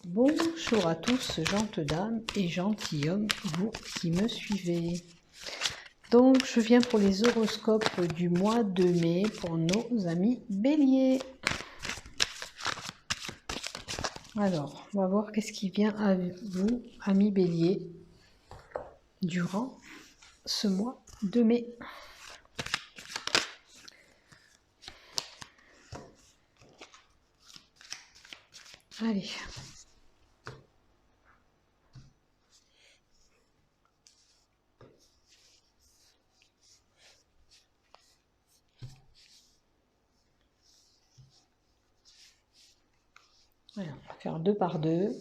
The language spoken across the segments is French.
Bonjour à tous, gentes dames et gentilshommes, vous qui me suivez. Donc, je viens pour les horoscopes du mois de mai pour nos amis béliers. Alors, on va voir qu'est-ce qui vient à vous, amis béliers, durant ce mois de mai. Allez. Voilà, on va faire 2 par 2.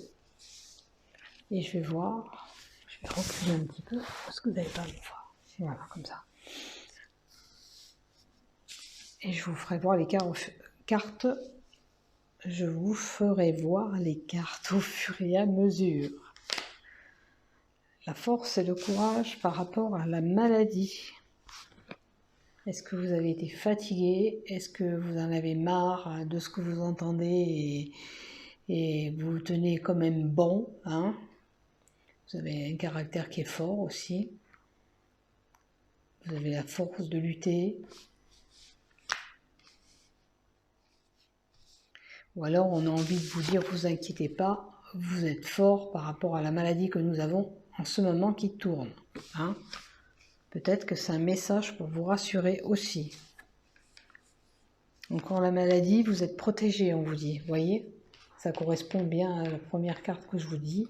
Et je vais voir. Je vais reculer un petit peu parce que vous n'allez pas me voir. Voilà, comme ça. Et je vous ferai voir les cartes. Je vous ferai voir les cartes au fur et à mesure. La force et le courage par rapport à la maladie. Est-ce que vous avez été fatigué? Est-ce que vous en avez marre de ce que vous entendez et vous tenez quand même bon, hein? Vous avez un caractère qui est fort aussi. Vous avez la force de lutter. Ou alors on a envie de vous dire, vous inquiétez pas, vous êtes fort par rapport à la maladie que nous avons en ce moment qui tourne, hein? Peut-être que c'est un message pour vous rassurer aussi. Encore la maladie, vous êtes protégé, on vous dit. Vous voyez, ça correspond bien à la première carte que je vous dis.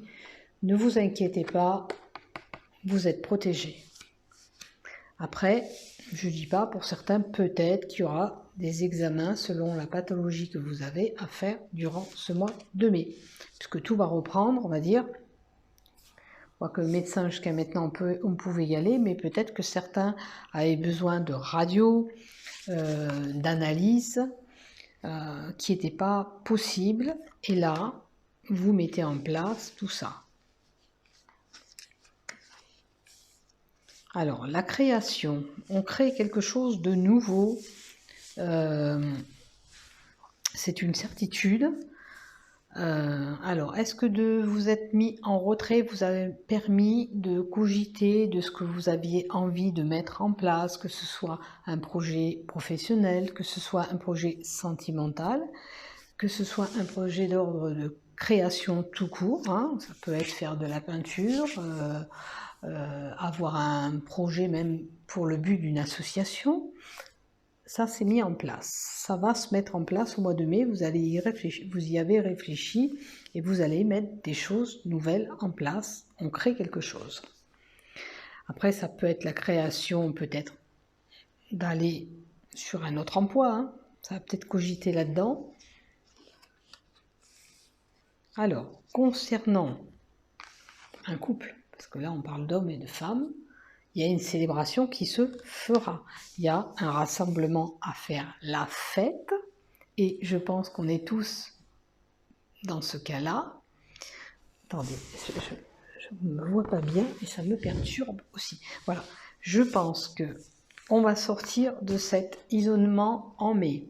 Ne vous inquiétez pas, vous êtes protégé. Après, je ne dis pas, pour certains, peut-être qu'il y aura des examens selon la pathologie que vous avez à faire durant ce mois de mai. Puisque tout va reprendre, on va dire. Quoique le médecin, jusqu'à maintenant, on pouvait y aller, mais peut-être que certains avaient besoin de radio, d'analyse, qui n'était pas possible. Et là, vous mettez en place tout ça. Alors, la création, on crée quelque chose de nouveau. C'est une certitude. Alors, est-ce que de vous être mis en retrait vous avez permis de cogiter de ce que vous aviez envie de mettre en place, que ce soit un projet professionnel, que ce soit un projet sentimental, que ce soit un projet d'ordre de création tout court, hein, ça peut être faire de la peinture, avoir un projet même pour le but d'une association. Ça s'est mis en place, ça va se mettre en place au mois de mai, vous allez y réfléchir, vous y avez réfléchi et vous allez mettre des choses nouvelles en place, on crée quelque chose. Après ça peut être la création, peut-être d'aller sur un autre emploi, hein. Ça va peut-être cogiter là-dedans. Alors, concernant un couple, parce que là on parle d'hommes et de femmes, il y a une célébration qui se fera. Il y a un rassemblement à faire, la fête, et je pense qu'on est tous dans ce cas-là. Attendez, je ne me vois pas bien et ça me perturbe aussi. Voilà, je pense que on va sortir de cet isolement en mai.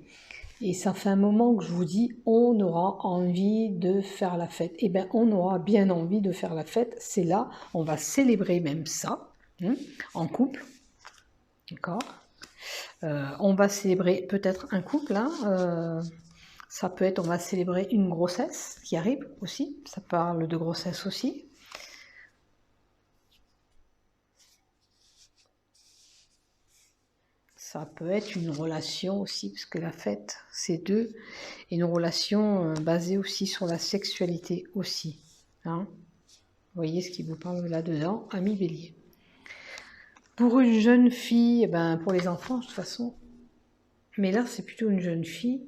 Et ça fait un moment que je vous dis, on aura envie de faire la fête. Eh bien, on aura bien envie de faire la fête. C'est là, on va célébrer même ça, hein, en couple. D'accord. On va célébrer peut-être un couple. Hein, ça peut être, on va célébrer une grossesse qui arrive aussi. Ça parle de grossesse aussi. Ça peut être une relation aussi, parce que la fête, c'est deux. Et une relation basée aussi sur la sexualité aussi. Hein. Vous voyez ce qui vous parle là-dedans, amis bélier. Pour une jeune fille, eh ben, pour les enfants, de toute façon, mais là, c'est plutôt une jeune fille,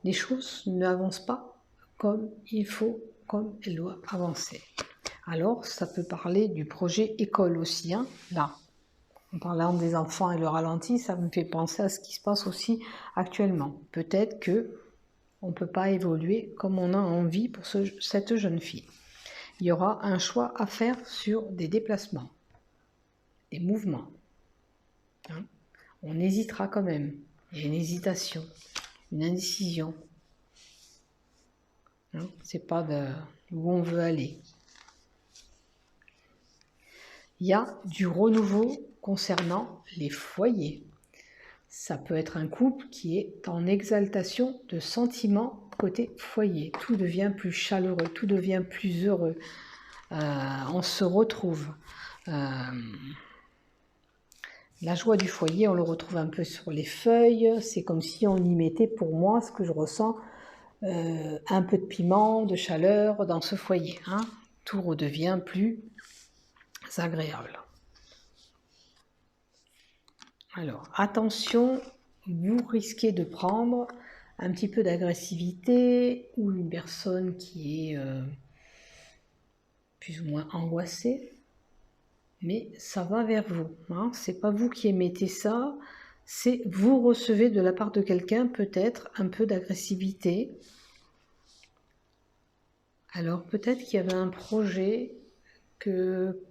les choses n'avancent pas comme il faut, comme elles doivent avancer. Alors, ça peut parler du projet école aussi, hein, là. En parlant des enfants et le ralenti, ça me fait penser à ce qui se passe aussi actuellement. Peut-être que on ne peut pas évoluer comme on a envie pour cette jeune fille. Il y aura un choix à faire sur des déplacements, des mouvements. Hein. On hésitera quand même. Il y a une hésitation, une indécision. Hein, c'est pas où on veut aller. Il y a du renouveau concernant les foyers. Ça peut être un couple qui est en exaltation de sentiments côté foyer. Tout devient plus chaleureux, tout devient plus heureux. On se retrouve. La joie du foyer, on le retrouve un peu sur les feuilles. C'est comme si on y mettait, pour moi, ce que je ressens, un peu de piment, de chaleur dans ce foyer. Hein. Tout redevient plus agréable. Alors, attention, vous risquez de prendre un petit peu d'agressivité ou une personne qui est plus ou moins angoissée. Mais ça va vers vous. Hein. C'est pas vous qui émettez ça, c'est vous recevez de la part de quelqu'un peut-être un peu d'agressivité. Alors peut-être qu'il y avait un projet que...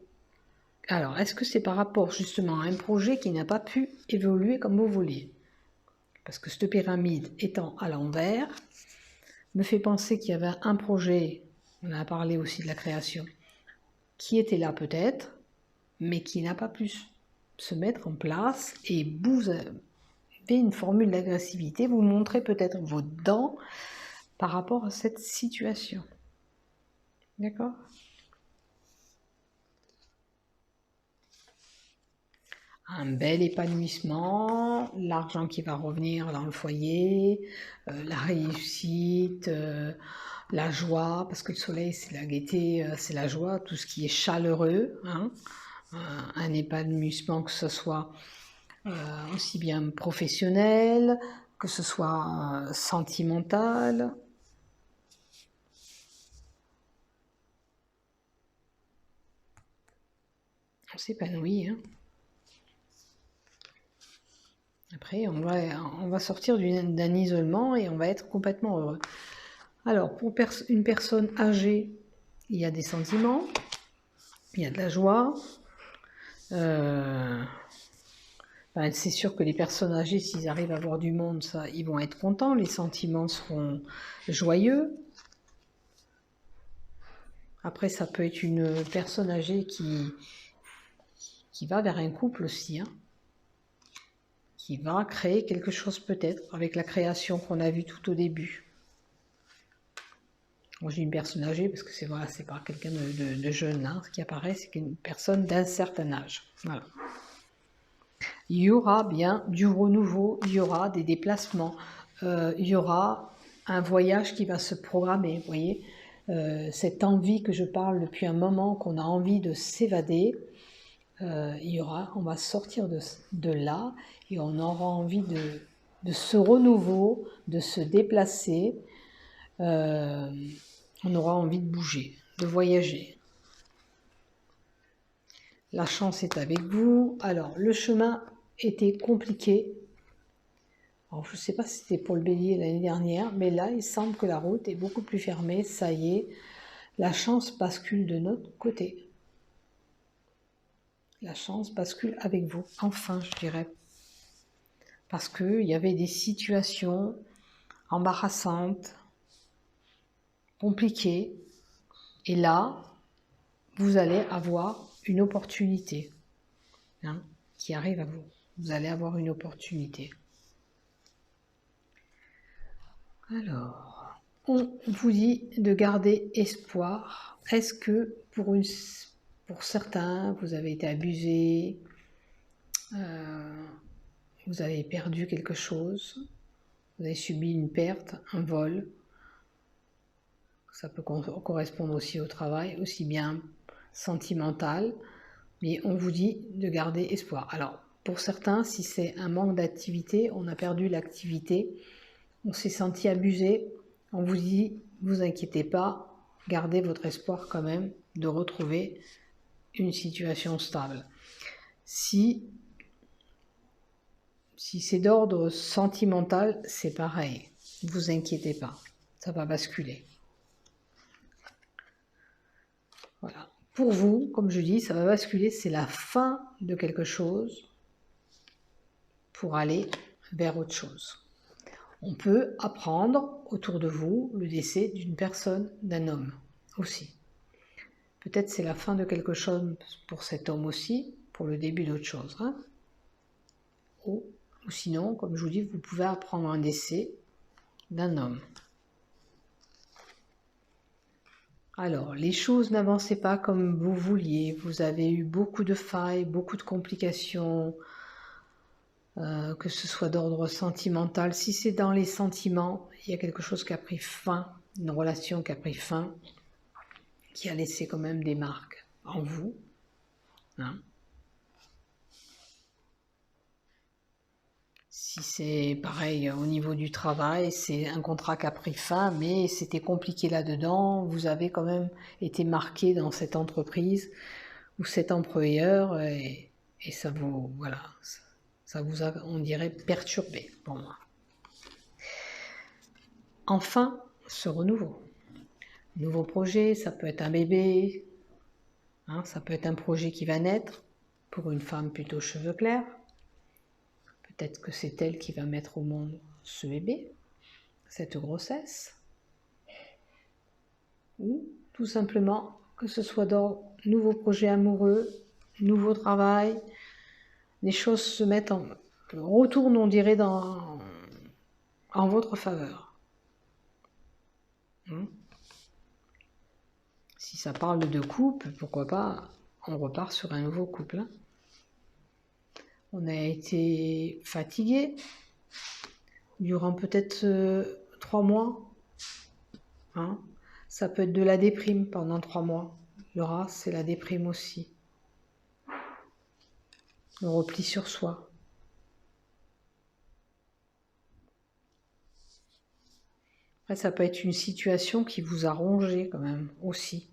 Alors, est-ce que c'est par rapport justement à un projet qui n'a pas pu évoluer comme vous vouliez? Parce que cette pyramide étant à l'envers, me fait penser qu'il y avait un projet, on a parlé aussi de la création, qui était là peut-être, mais qui n'a pas pu se mettre en place, et vous avez une formule d'agressivité, vous montrez peut-être vos dents par rapport à cette situation. D'accord? Un bel épanouissement, l'argent qui va revenir dans le foyer, la réussite, la joie, parce que le soleil c'est la gaieté, c'est la joie, tout ce qui est chaleureux, hein, un épanouissement que ce soit aussi bien professionnel, que ce soit sentimental. On s'épanouit, hein. Après, on va sortir d'un isolement et on va être complètement heureux. Alors, pour une personne âgée, il y a des sentiments, il y a de la joie. C'est sûr que les personnes âgées, s'ils arrivent à voir du monde, ça, ils vont être contents, les sentiments seront joyeux. Après, ça peut être une personne âgée qui va vers un couple aussi, hein, qui va créer quelque chose peut-être avec la création qu'on a vue tout au début. Moi, j'ai une personne âgée parce que c'est voilà, c'est pas quelqu'un de jeune hein, ce qui apparaît, c'est qu'une personne d'un certain âge. Voilà. Il y aura bien du renouveau, il y aura des déplacements, il y aura un voyage qui va se programmer. Vous voyez, cette envie que je parle depuis un moment, qu'on a envie de s'évader, on va sortir de là et on aura envie de ce renouveau, de se déplacer. On aura envie de bouger, de voyager. La chance est avec vous. Alors, le chemin était compliqué. Alors, je ne sais pas si c'était pour le bélier l'année dernière, mais là, il semble que la route est beaucoup plus fermée. Ça y est, la chance bascule de notre côté. La chance bascule avec vous, enfin, je dirais. Parce qu'il y avait des situations embarrassantes, compliquées. Et là, vous allez avoir une opportunité hein, qui arrive à vous. Vous allez avoir une opportunité. Alors, on vous dit de garder espoir. Est-ce que pour certains, vous avez été abusé, vous avez perdu quelque chose, vous avez subi une perte, un vol? Ça peut correspondre aussi au travail, aussi bien sentimental, mais on vous dit de garder espoir. Alors, pour certains, si c'est un manque d'activité, on a perdu l'activité, on s'est senti abusé, on vous dit, vous inquiétez pas, gardez votre espoir quand même de retrouver une situation stable. Si c'est d'ordre sentimental, c'est pareil, ne vous inquiétez pas, ça va basculer. Voilà. Pour vous, comme je dis, ça va basculer, c'est la fin de quelque chose pour aller vers autre chose. On peut apprendre autour de vous le décès d'une personne, d'un homme aussi. Peut-être c'est la fin de quelque chose pour cet homme aussi, pour le début d'autre chose. Hein. Ou sinon, comme je vous dis, vous pouvez apprendre un décès d'un homme. Alors, les choses n'avançaient pas comme vous vouliez. Vous avez eu beaucoup de failles, beaucoup de complications, que ce soit d'ordre sentimental. Si c'est dans les sentiments, il y a quelque chose qui a pris fin, une relation qui a pris fin, qui a laissé quand même des marques en vous. Hein. Si c'est pareil au niveau du travail, c'est un contrat qui a pris fin, mais c'était compliqué là-dedans. Vous avez quand même été marqué dans cette entreprise ou cet employeur et ça vous, voilà, ça vous a, on dirait, perturbé pour moi. Enfin, ce renouveau. Nouveau projet, ça peut être un bébé, hein, ça peut être un projet qui va naître, pour une femme plutôt cheveux clairs. Peut-être que c'est elle qui va mettre au monde ce bébé, cette grossesse. Ou tout simplement que ce soit dans nouveau projet amoureux, nouveau travail, les choses se mettent en retournent, on dirait, en votre faveur. Si ça parle de couple, pourquoi pas, on repart sur un nouveau couple. Hein. On a été fatigué durant peut-être 3 mois. Hein. Ça peut être de la déprime pendant 3 mois. Le ras, c'est la déprime aussi. Le repli sur soi. Après, ça peut être une situation qui vous a rongé quand même aussi.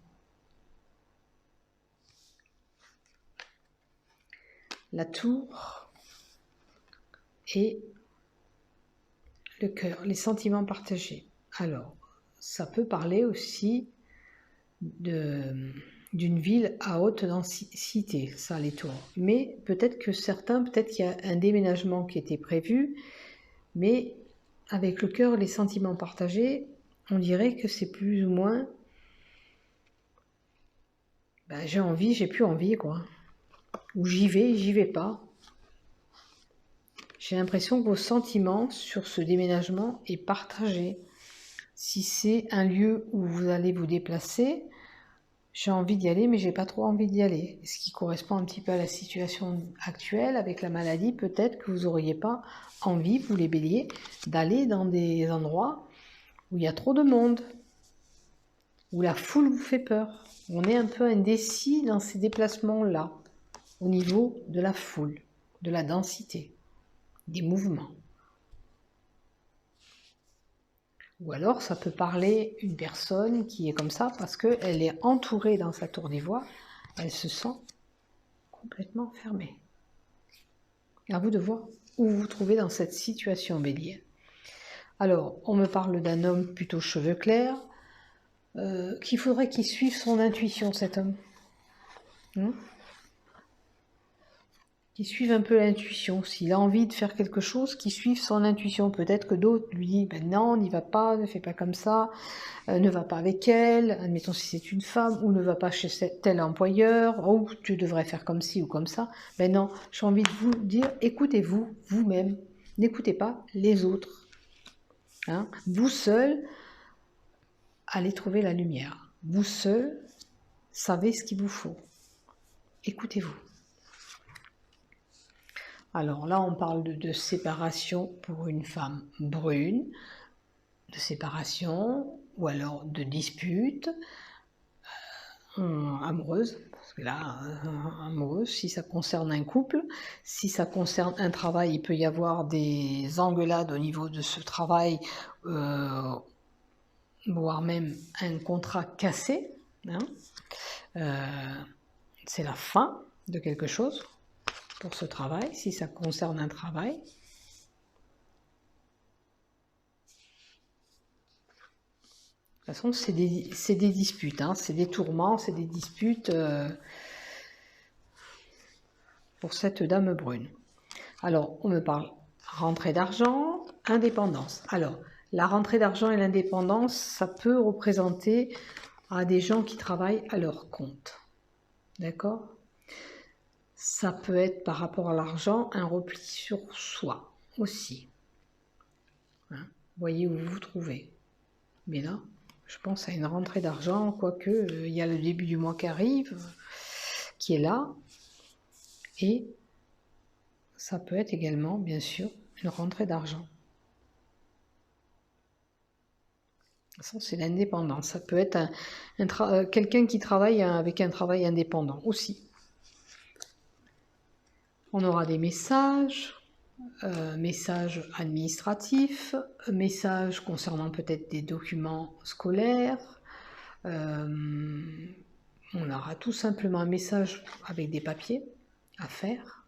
La tour et le cœur, les sentiments partagés. Alors, ça peut parler aussi d'une ville à haute densité, ça, les tours. Mais peut-être que peut-être qu'il y a un déménagement qui était prévu, mais avec le cœur, les sentiments partagés, on dirait que c'est plus ou moins j'ai envie, j'ai plus envie, quoi. Ou j'y vais pas. J'ai l'impression que vos sentiments sur ce déménagement est partagé. Si c'est un lieu où vous allez vous déplacer, j'ai envie d'y aller, mais j'ai pas trop envie d'y aller. Ce qui correspond un petit peu à la situation actuelle avec la maladie, peut-être que vous n'auriez pas envie, vous les béliers, d'aller dans des endroits où il y a trop de monde, où la foule vous fait peur. On est un peu indécis dans ces déplacements-là, au niveau de la foule, de la densité, des mouvements. Ou alors, ça peut parler une personne qui est comme ça parce qu'elle est entourée dans sa tour d'ivoire, elle se sent complètement fermée. À vous de voir où vous vous trouvez dans cette situation, bélier. Alors, on me parle d'un homme plutôt cheveux clairs, qu'il faudrait qu'il suive son intuition, cet homme. Qu'il suive un peu l'intuition. S'il a envie de faire quelque chose, qu'il suive son intuition. Peut-être que d'autres lui disent non, n'y va pas, ne fais pas comme ça, ne va pas avec elle, admettons si c'est une femme, ou ne va pas chez tel employeur, ou tu devrais faire comme ci ou comme ça. Non, j'ai envie de vous dire, écoutez-vous, vous-même, n'écoutez pas les autres. Hein. Vous seul, allez trouver la lumière. Vous seul, savez ce qu'il vous faut. Écoutez-vous. Alors là, on parle de séparation pour une femme brune, de séparation ou alors de dispute amoureuse, parce que là, amoureuse, si ça concerne un couple, si ça concerne un travail, il peut y avoir des engueulades au niveau de ce travail, voire même un contrat cassé. Hein. C'est la fin de quelque chose. Pour ce travail, si ça concerne un travail. De toute façon, c'est des disputes, hein, c'est des tourments, c'est des disputes pour cette dame brune. Alors, on me parle rentrée d'argent, indépendance. Alors, la rentrée d'argent et l'indépendance, ça peut représenter à des gens qui travaillent à leur compte. D'accord? Ça peut être par rapport à l'argent un repli sur soi aussi. Hein? Voyez où vous vous trouvez. Mais là, je pense à une rentrée d'argent, quoique il y a le début du mois qui arrive, qui est là. Et ça peut être également, bien sûr, une rentrée d'argent. De toute façon, c'est l'indépendance. Ça peut être quelqu'un qui travaille avec un travail indépendant aussi. On aura des messages, messages administratifs, messages concernant peut-être des documents scolaires. On aura tout simplement un message avec des papiers à faire.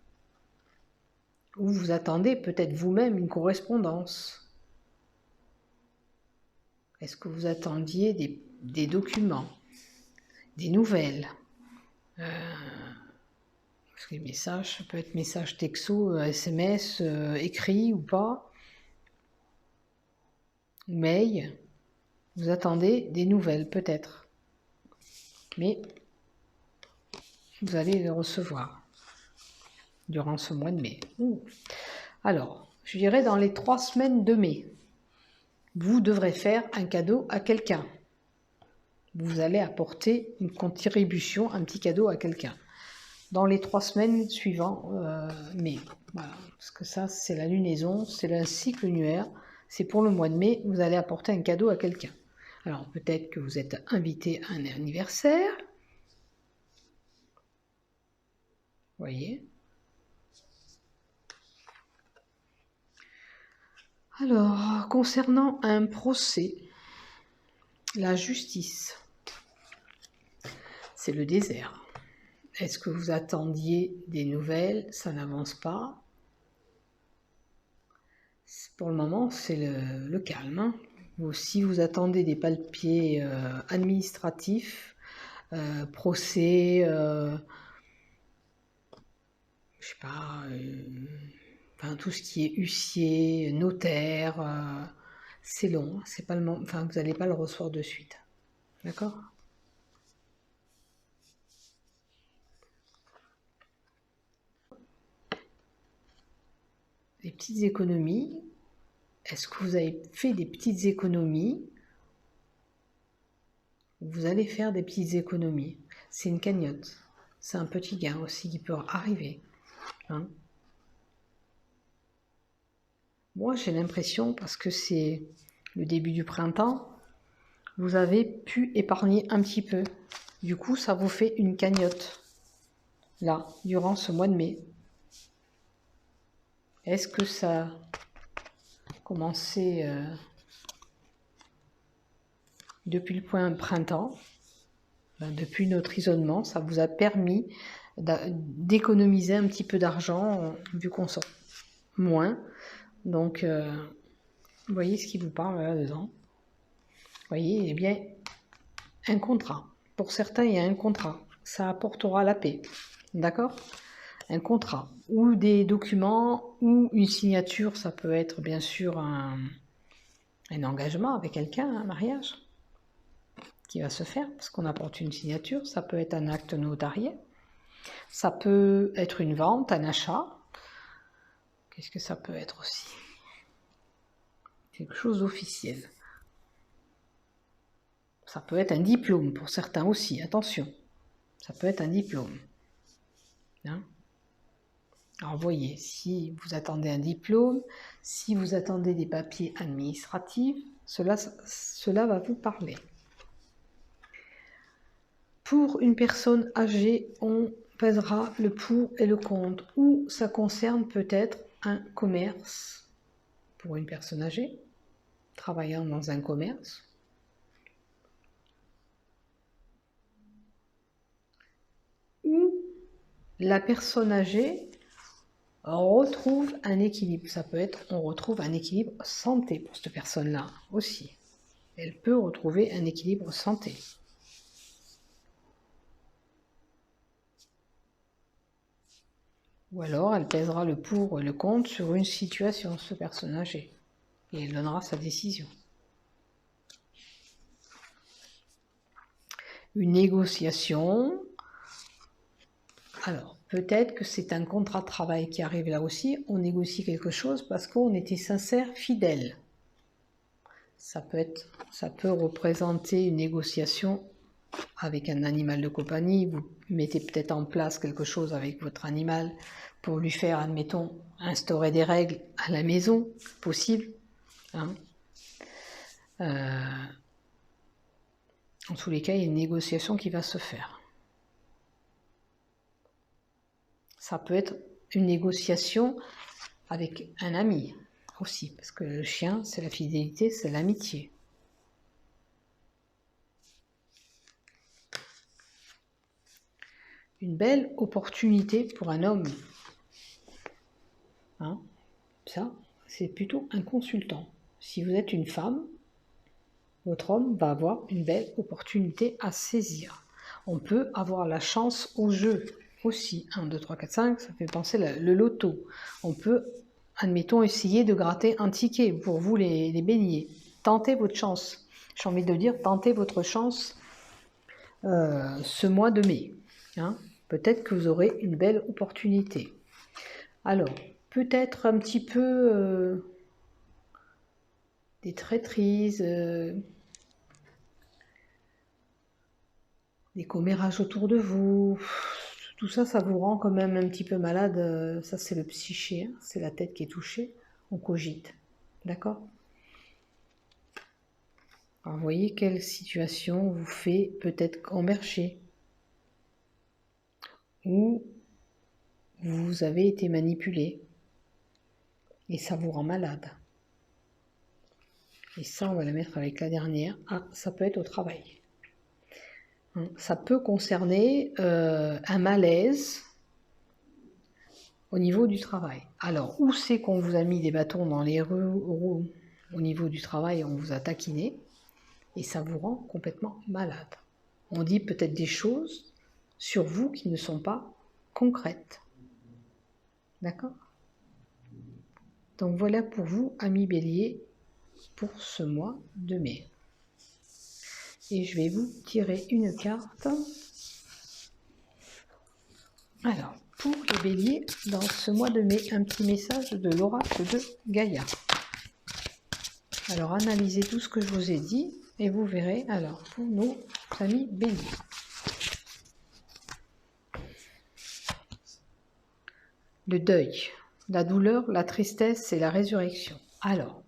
Ou vous attendez peut-être vous-même une correspondance. Est-ce que vous attendiez des documents, des nouvelles? Parce que les messages, ça peut être message texto, SMS, écrit ou pas, mail. Vous attendez des nouvelles peut-être, mais vous allez les recevoir durant ce mois de mai. Alors, je dirais dans les 3 semaines de mai, vous devrez faire un cadeau à quelqu'un. Vous allez apporter une contribution, un petit cadeau à quelqu'un. Dans les 3 semaines suivantes, mai. Voilà, parce que ça, c'est la lunaison, c'est un cycle lunaire. C'est pour le mois de mai, vous allez apporter un cadeau à quelqu'un. Alors, peut-être que vous êtes invité à un anniversaire. Vous voyez? Alors, concernant un procès, la justice, c'est le désert. Est-ce que vous attendiez des nouvelles? Ça n'avance pas. Pour le moment, c'est le calme. Hein. Si vous attendez des papiers administratifs, procès, je sais pas, enfin, tout ce qui est huissier, notaire, c'est long. C'est pas le moment, enfin, vous n'allez pas le recevoir de suite. D'accord? Les petites économies. Est-ce que vous avez fait des petites économies? Vous allez faire des petites économies. C'est une cagnotte. C'est un petit gain aussi qui peut arriver. Hein? Moi, j'ai l'impression, parce que c'est le début du printemps, vous avez pu épargner un petit peu. Du coup, ça vous fait une cagnotte, là, durant ce mois de mai. Est-ce que ça a commencé depuis le point printemps, depuis notre isolement, ça vous a permis d'économiser un petit peu d'argent, vu qu'on sort moins. Donc, vous voyez ce qui vous parle là-dedans. Vous voyez, il y a bien un contrat. Pour certains, il y a un contrat. Ça apportera la paix. D'accord? Un contrat. Ou des documents, ou une signature. Ça peut être bien sûr un engagement avec quelqu'un, un mariage qui va se faire, parce qu'on apporte une signature. Ça peut être un acte notarié. Ça peut être une vente, un achat. Qu'est-ce que ça peut être aussi? Quelque chose d'officiel. Ça peut être un diplôme pour certains aussi, attention. Ça peut être un diplôme. Hein? Alors voyez, si vous attendez un diplôme, si vous attendez des papiers administratifs, cela va vous parler. Pour une personne âgée, on pèsera le pour et le contre. Ou ça concerne peut-être un commerce pour une personne âgée, travaillant dans un commerce. Ou la personne âgée retrouve un équilibre. Ça peut être, on retrouve un équilibre santé pour cette personne-là aussi. Elle peut retrouver un équilibre santé. Ou alors, elle pèsera le pour et le contre sur une situation, ce personne âgé. et elle donnera sa décision. Une négociation. Alors, peut-être que c'est un contrat de travail qui arrive là aussi. On négocie quelque chose parce qu'on était sincère, fidèle. Ça peut représenter une négociation avec un animal de compagnie. Vous mettez peut-être en place quelque chose avec votre animal pour lui faire, admettons, instaurer des règles à la maison, possible. Hein. En tous les cas, il y a une négociation qui va se faire. Ça peut être une négociation avec un ami aussi, parce que le chien, c'est la fidélité, c'est l'amitié. Une belle opportunité pour un homme. Hein, ça, c'est plutôt un consultant. Si vous êtes une femme, votre homme va avoir une belle opportunité à saisir. On peut avoir la chance au jeu aussi. 1, 2, 3, 4, 5, ça fait penser le loto. On peut, admettons, essayer de gratter un ticket pour vous les béliers. Tentez votre chance. J'ai envie de dire, tentez votre chance ce mois de mai. Hein. Peut-être que vous aurez une belle opportunité. Alors, peut-être un petit peu des traîtrises, des commérages autour de vous. Tout ça, ça vous rend quand même un petit peu malade. Ça, c'est le psyché, hein. C'est la tête qui est touchée. On cogite. D'accord? Alors, vous voyez quelle situation vous fait peut-être gamberger. Ou vous avez été manipulé. Et ça vous rend malade. Et ça, on va la mettre avec la dernière. Ah, ça peut être au travail. Ça peut concerner un malaise au niveau du travail. Alors, où c'est qu'on vous a mis des bâtons dans les roues au niveau du travail, on vous a taquiné, et ça vous rend complètement malade. On dit peut-être des choses sur vous qui ne sont pas concrètes. D'accord? Donc voilà pour vous, amis Bélier, pour ce mois de mai. Et je vais vous tirer une carte. Alors, pour les béliers, dans ce mois de mai, un petit message de l'oracle de Gaïa. Alors, analysez tout ce que je vous ai dit et vous verrez, alors, pour nos amis béliers. Le deuil, la douleur, la tristesse et la résurrection. Alors,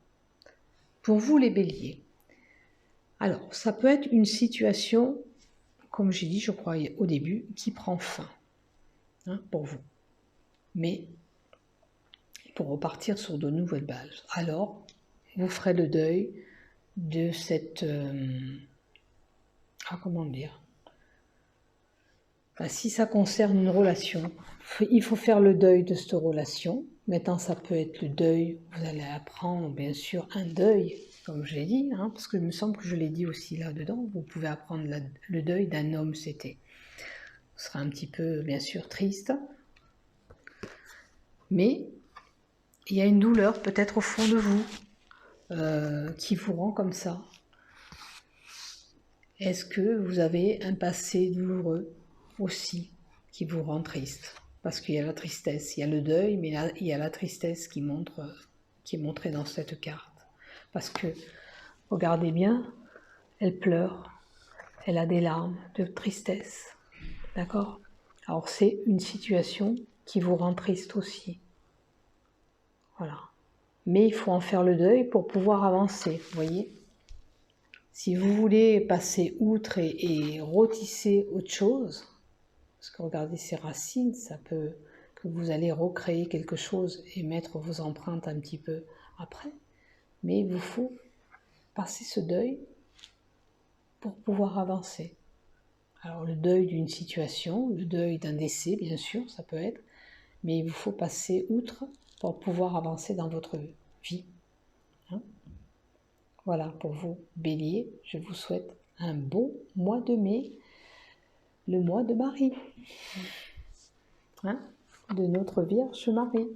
pour vous les béliers, alors, ça peut être une situation, comme j'ai dit, je crois, au début, qui prend fin. Hein, pour vous. Mais pour repartir sur de nouvelles bases. Alors, vous ferez le deuil de cette... comment dire, si ça concerne une relation, il faut faire le deuil de cette relation. Maintenant, ça peut être le deuil, vous allez apprendre bien sûr un deuil, comme je l'ai dit, hein, parce qu'il me semble que je l'ai dit aussi là-dedans, vous pouvez apprendre le deuil d'un homme, c'était. Ce sera un petit peu, bien sûr, triste. Mais il y a une douleur peut-être au fond de vous qui vous rend comme ça. Est-ce que vous avez un passé douloureux aussi qui vous rend triste? Parce qu'il y a la tristesse, il y a le deuil, mais là, il y a la tristesse qui est montrée dans cette carte. Parce que, regardez bien, elle pleure, elle a des larmes de tristesse. D'accord? Alors c'est une situation qui vous rend triste aussi. Voilà. Mais il faut en faire le deuil pour pouvoir avancer, vous voyez. Si vous voulez passer outre et retisser autre chose, parce que regardez ces racines, ça peut que vous allez recréer quelque chose et mettre vos empreintes un petit peu après. Mais il vous faut passer ce deuil pour pouvoir avancer. Alors le deuil d'une situation, le deuil d'un décès, bien sûr, ça peut être, mais il vous faut passer outre pour pouvoir avancer dans votre vie. Hein? Voilà pour vous, Bélier, je vous souhaite un bon mois de mai, le mois de Marie, hein, de notre Vierge Marie.